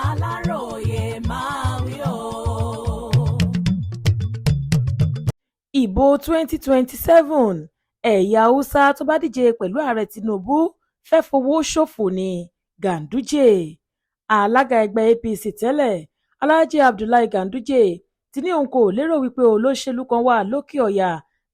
Aláròyé máa wí o. Ìbò 2027 ẹ̀yà haúsá tó bá díje pẹ̀lú ààrẹ Tinubu fẹ́ fowó ṣòfò ní Ganduje. Alága ẹgbẹ́ APC tẹ́lẹ̀ Alhaji Abdullahi Ganduje ti ní òun kò lérò wípé olóṣèlú kan wà lókè ọ̀yà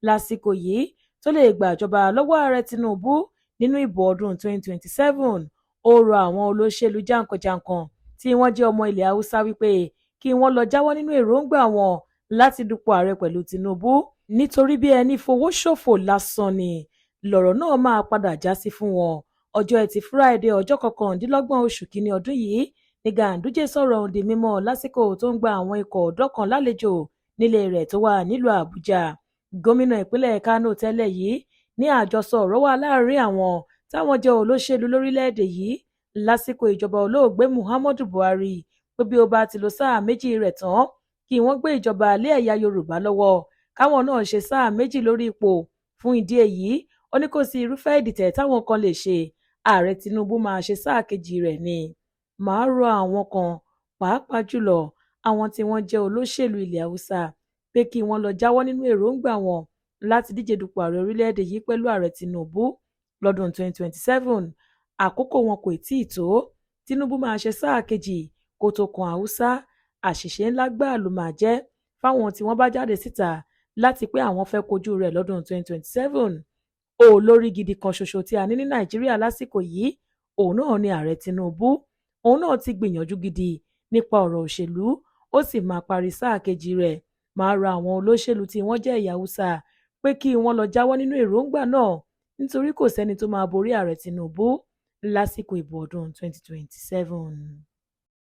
lásìkò yìí tó lè gbàjọba lọ́wọ́ ààrẹ Tinubu nínú ìbò ọdún 2027. Ó rọ àwọn olóṣèlú jàǹkànjàǹkàn tí wọ́n jẹ́ ọmọ ilẹ̀ haúsá wípé kí wọ́n lọ jáwọ́ nínú èròǹgbà wọn láti dupò ààrẹ pẹ̀lú Tinubu nítorí bí ẹni fowó ṣòfò lásán ni lọ̀rọ̀ náà máa padà já sí fún wọn. Ọjọ́ Ẹtì Friday ọjọ́ 29 oṣù kínní ọdún yìí ni Ganduje sọ̀rọ̀ ohun di mímọ̀ lásìkò tó ń gba àwọn ikọ̀ ọ̀dọ́ kan lálejò nílé rẹ̀ tó wà nílùú Àbújá. Gómìnà ìpínlẹ̀ Kánò tẹ́lẹ̀ yìí ní àjọsọ ọ̀rọ̀ wà láàrin àwọn táwọn jẹ́ olóṣèlú lórílẹ̀‐èdè yìí lásìkò ìjọba olóògbé Muhammadu Buhari pé bí ó bá ti lò sáà méjì rẹ̀ tán kí wọ́n gbé ìjọba lé ẹ̀yà Yorùbá lọ́wọ́ káwọn náà ṣe sáà méjì lórí ipò. Fún ìdí èyí ó ní kò sí irúfẹ́ ìdìtẹ̀ táwọn kan lè ṣe, ààrẹ Tinubu máa ṣe sáà kejì rẹ̀ ni. Màá rọ àwọn kan pàápàá jùlọ àwọn tí wọ́n jẹ́ olóṣèlú ilẹ̀ haúsá pé kí wọ́n lọ jáwọ́ nínú èròǹgbà wọn láti díje dupò ààrẹ orílẹ̀-èdè yìí pẹ̀lú ààrẹ Tinubu lọ́dún 2027. Àkókò wọn kò tíì tó. Tinubu máa ṣe sáà kejì kó tó kan haúsá. Àṣìṣe ńlá gbáà ló máa jẹ́ fáwọn tí wọ́n bá jáde síta láti pé àwọn fẹ́ kojú rẹ̀ lọ́dún 2027. Olórí gidi kan ṣoṣo tí a ní Nàìjíríà lásìkò yìí òun náà ni ààrẹ Tinubu. Òun náà ti gbìyànjú gidi nípa ọ̀rọ̀ òṣèlú ó sì máa parí sáà kejì rẹ̀. Máa rọ àwọn olóṣèlú tí wọ́n jẹ́ ẹ̀yà haúsá pé kí wọ́n lọ jáwọ́ nínú èròǹgbà náà nítorí kò sẹ́ni tó máa borí ààrẹ Tinubu lásìkò ìbò ọdún 2027.